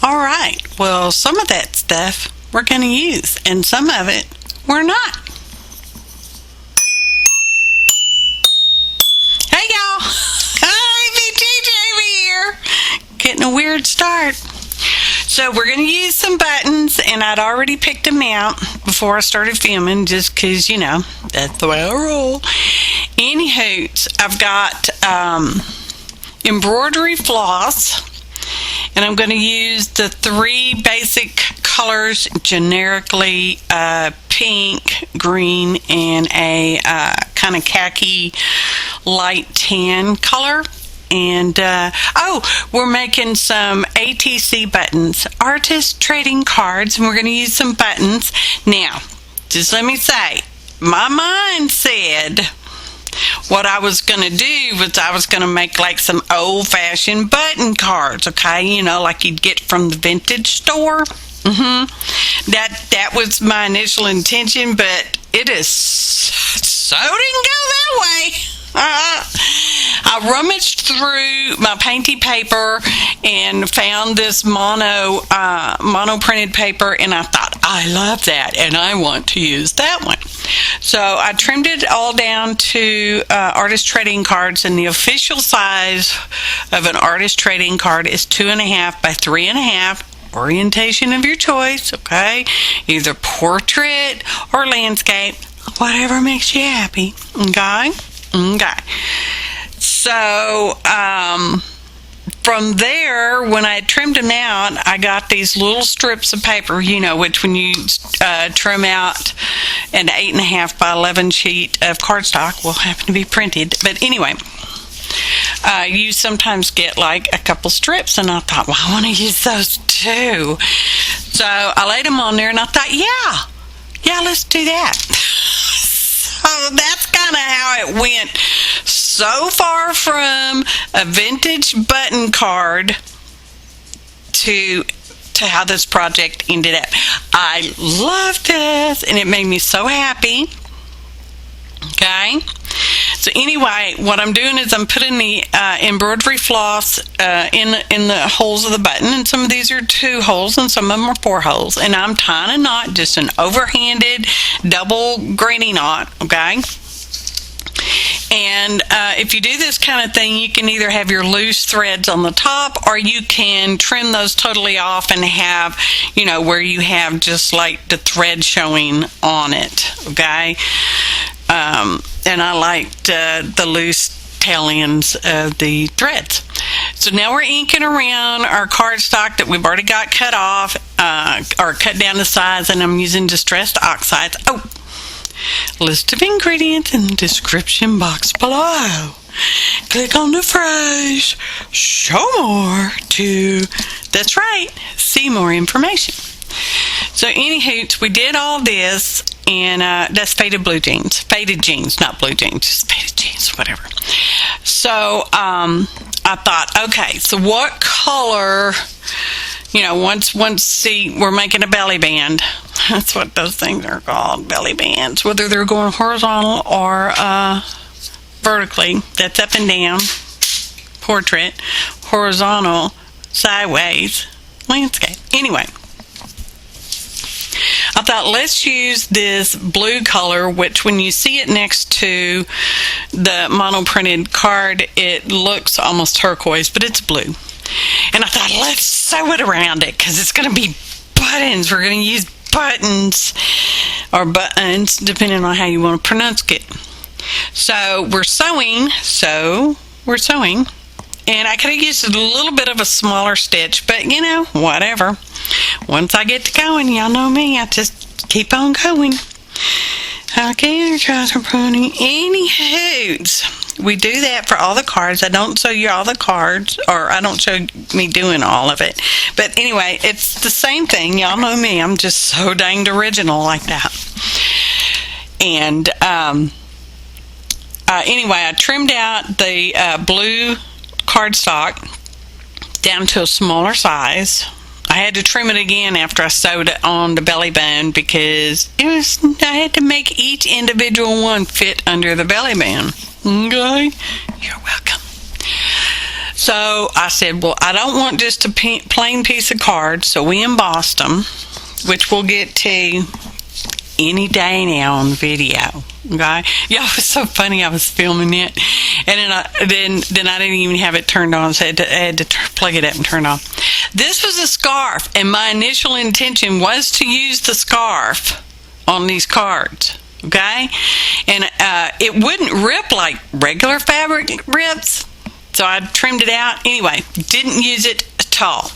Alright, well, some of that stuff we're going to use, and some of it we're not. Hey y'all! APG Jamie here! Getting a weird start. So we're going to use some buttons, and I'd already picked them out before I started filming, just because, you know, that's the way I roll. Anywho, I've got embroidery floss, and I'm going to use the 3 basic colors generically, pink, green, and a kind of khaki light tan color. And we're making some ATC buttons, artist trading cards, and we're going to use some buttons. Now, just let me say, my mind said what I was going to do was I was going to make like some old-fashioned button cards, okay? You know, like you'd get from the vintage store. That was my initial intention, but it is so didn't go that way. I rummaged through my painty paper and found this mono printed paper, and I thought, I love that, and I want to use that one. So I trimmed it all down to artist trading cards, and the official size of an artist trading card is 2.5 by 3.5. Orientation of your choice, okay? Either portrait or landscape, whatever makes you happy, okay? Okay. So, from there, when I trimmed them out, I got these little strips of paper, you know, which when you trim out an 8.5 by 11 sheet of cardstock will happen to be printed. But anyway, you sometimes get like a couple strips, and I thought, well, I want to use those too. So I laid them on there, and I thought, yeah, let's do that. So that's kind of how it went. So far from a vintage button card to how this project ended up. I love this, and it made me so happy. Okay. So anyway, what I'm doing is I'm putting the embroidery floss in the holes of the button, and some of these are 2 holes and some of them are 4 holes, and I'm tying a knot, just an overhanded double granny knot, okay? And if you do this kind of thing, you can either have your loose threads on the top, or you can trim those totally off and have, you know, where you have just like the thread showing on it, okay? And I liked the loose tail ends of the threads. So now we're inking around our cardstock that we've already got cut off, or cut down to size, and I'm using distressed oxides. Oh, list of ingredients in the description box below. Click on the phrase, show more, to, that's right, see more information. So anywho, we did all this, and that's faded jeans, not blue jeans, just faded jeans, whatever. So I thought, okay, so what color, you know, once see, we're making a belly band. That's what those things are called, belly bands, whether they're going horizontal or vertically. That's up and down, portrait, horizontal, sideways, landscape. Anyway, I thought, let's use this blue color, which when you see it next to the mono printed card, it looks almost turquoise, but it's blue. And I thought, let's sew it around it, because it's going to be buttons. We're going to use buttons, or buttons, depending on how you want to pronounce it. So we're sewing, and I could have used a little bit of a smaller stitch, but you know, whatever. Once I get to going, y'all know me, I just keep on going. Okay, try some pruning. Anywho, we do that for all the cards. I don't show you all the cards, or I don't show me doing all of it. But anyway, it's the same thing. Y'all know me. I'm just so danged original like that. And anyway, I trimmed out the blue cardstock down to a smaller size. I had to trim it again after I sewed it on the belly band, because I had to make each individual one fit under the belly band. Okay, you're welcome. So I said, well, I don't want just a plain piece of card, so we embossed them, which we'll get to any day now on video. Okay, yeah, it was so funny. I was filming it, and then I didn't even have it turned on, so I had to plug it up and turn it on. This was a scarf, and my initial intention was to use the scarf on these cards. Okay, and it wouldn't rip like regular fabric rips, so I trimmed it out. Anyway, didn't use it at all.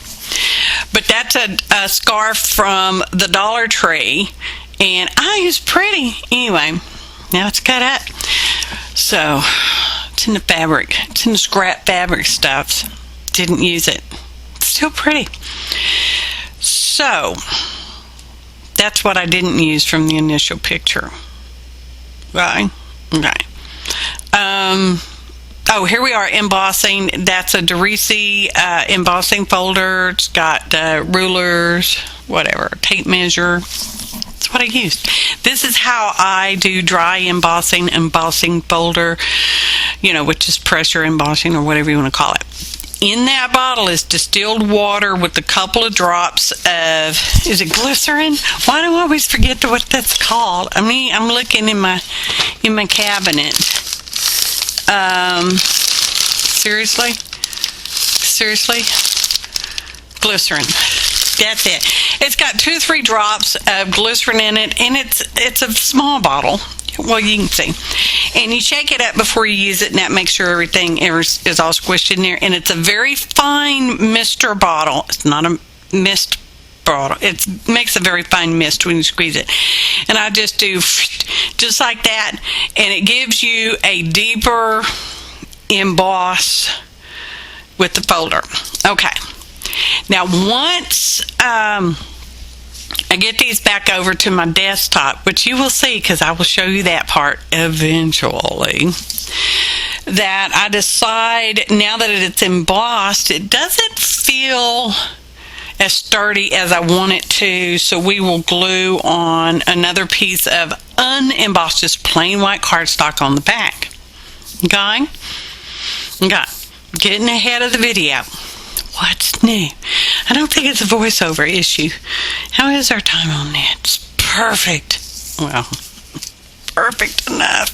But that's a scarf from the Dollar Tree, and it's pretty. Anyway, now it's cut up, so it's in the fabric. It's in the scrap fabric stuff. Didn't use it. It's still pretty. So that's what I didn't use from the initial picture. Right? Okay. Oh, here we are, embossing. That's a darice embossing folder. It's got rulers, whatever, tape measure. That's what I used. This is how I do dry embossing folder, which is pressure embossing or whatever you want to call it. In that bottle is distilled water with a couple of drops of, is it glycerin? Why do I always forget what that's called? I mean, I'm looking in my cabinet. Seriously? Glycerin. That's it. It's got 2 or 3 drops of glycerin in it, and it's a small bottle. Well, you can see. And you shake it up before you use it, and that makes sure everything is all squished in there. And it's a very fine mister bottle. It's not a mist bottle. It makes a very fine mist when you squeeze it. And I just do just like that, and it gives you a deeper emboss with the folder. Okay. Now, once I get these back over to my desktop, which you will see because I will show you that part eventually, that I decide now that it's embossed, it doesn't feel as sturdy as I want it to, so we will glue on another piece of unembossed, just plain white cardstock on the back. Okay? Getting ahead of the video. What's new? I don't think it's a voiceover issue. How is our time on that? It's perfect. Well, perfect enough.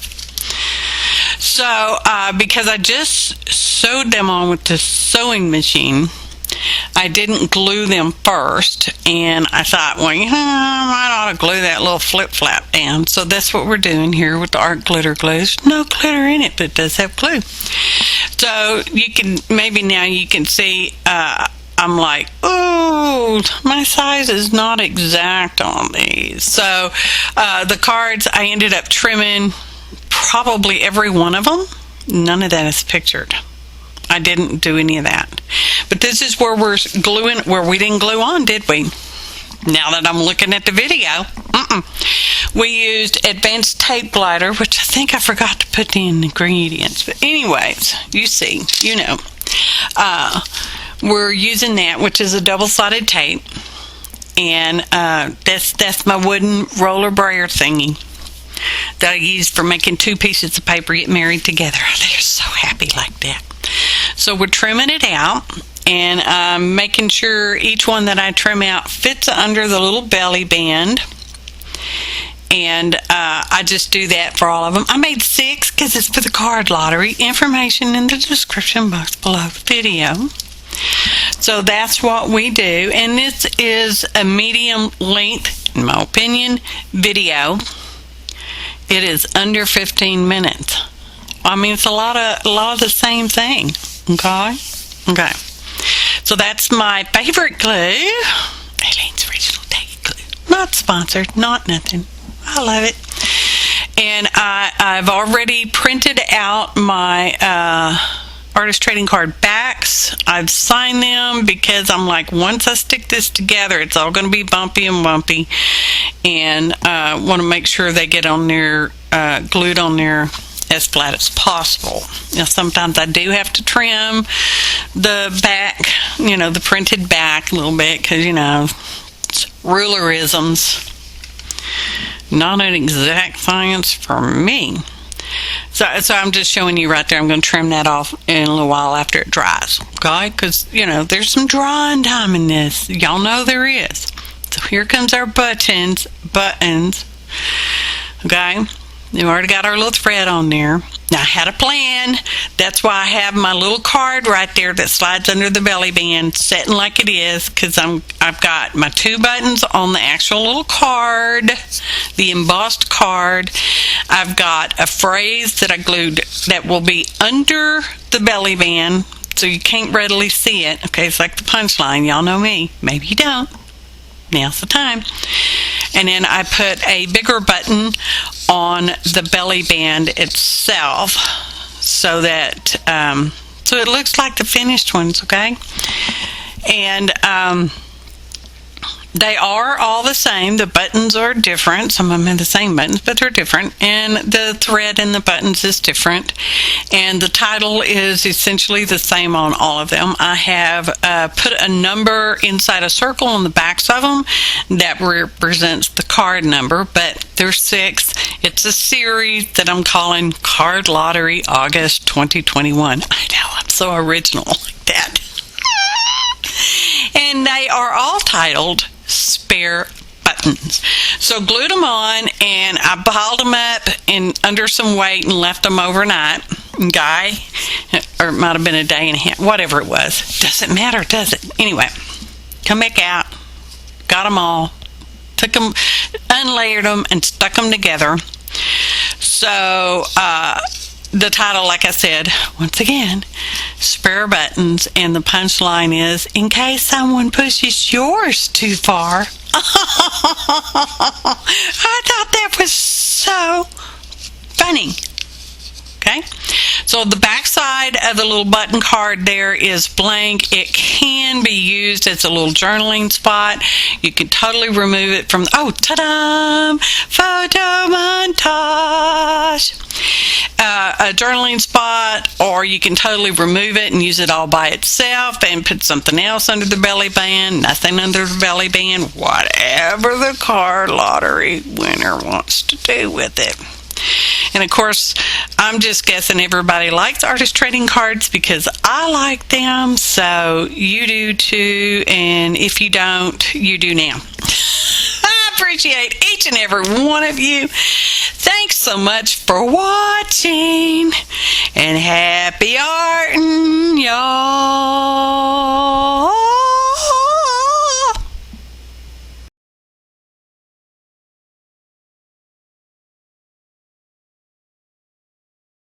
So, because I just sewed them on with the sewing machine, I didn't glue them first, and I thought, well, I might ought to glue that little flip-flap down. So that's what we're doing here with the art glitter glue. There's no glitter in it, but it does have glue. So maybe now you can see, I'm like, oh, my size is not exact on these. So the cards, I ended up trimming probably every one of them. None of that is pictured. I didn't do any of that. But this is where we're gluing, where we didn't glue on, did we? Now that I'm looking at the video, we used advanced tape glider, which I think I forgot to put the ingredients. But anyways, you see, we're using that, which is a double-sided tape, and that's my wooden roller brayer thingy that I use for making 2 pieces of paper get married together. They're so happy like that. So we're trimming it out, and I'm making sure each one that I trim out fits under the little belly band. And I just do that for all of them. I made 6 because it's for the card lottery. Information in the description box below the video. So that's what we do. And this is a medium length, in my opinion, video. It is under 15 minutes. I mean, it's a lot of the same thing. Okay. So that's my favorite glue. Eileen's Original Tape Glue. Not sponsored, not nothing. I love it. And I've already printed out my artist trading card backs. I've signed them because I'm like, once I stick this together, it's all going to be bumpy and bumpy, and want to make sure they get on there, glued on there as flat as possible. Now, sometimes I do have to trim the back, the printed back a little bit, because it's rulerisms. Not an exact science for me. So I'm just showing you right there. I'm going to trim that off in a little while after it dries. Okay? Because, there's some drying time in this. Y'all know there is. So here comes our buttons. Okay? We've already got our little thread on there. Now, I had a plan. That's why I have my little card right there that slides under the belly band, setting like it is, because I've got my 2 buttons on the actual little card, the embossed card. I've got a phrase that I glued that will be under the belly band, so you can't readily see it. Okay, it's like the punchline. Y'all know me. Maybe you don't. Now's the time. And then I put a bigger button on the belly band itself so that so it looks like the finished ones, okay? And they are all the same. The buttons are different. Some of them have the same buttons, but they're different. And the thread in the buttons is different. And the title is essentially the same on all of them. I have put a number inside a circle on the backs of them that represents the card number, but there's 6. It's a series that I'm calling CardLottery August 2021. I know, I'm so original like that. And they are all titled Spare Buttons. So glued them on, and I piled them up under some weight and left them overnight. Or it might have been a day and a half, whatever it was. Doesn't matter, does it? Anyway, come back out, got them all, took them, unlayered them, and stuck them together. So the title, like I said, once again, Spare Buttons, and the punchline is, in case someone pushes yours too far. I thought that was so funny. Okay, so the back side of the little button card there is blank. It can be used as a little journaling spot. You can totally remove it from, oh, ta-da! Photo montage! A journaling spot, or you can totally remove it and use it all by itself and put something else under the belly band, nothing under the belly band, whatever the card lottery winner wants to do with it. And of course, I'm just guessing everybody likes artist trading cards because I like them, so you do too, and if you don't, you do now. I appreciate each and every one of you. Thanks so much for watching, and happy arting, y'all.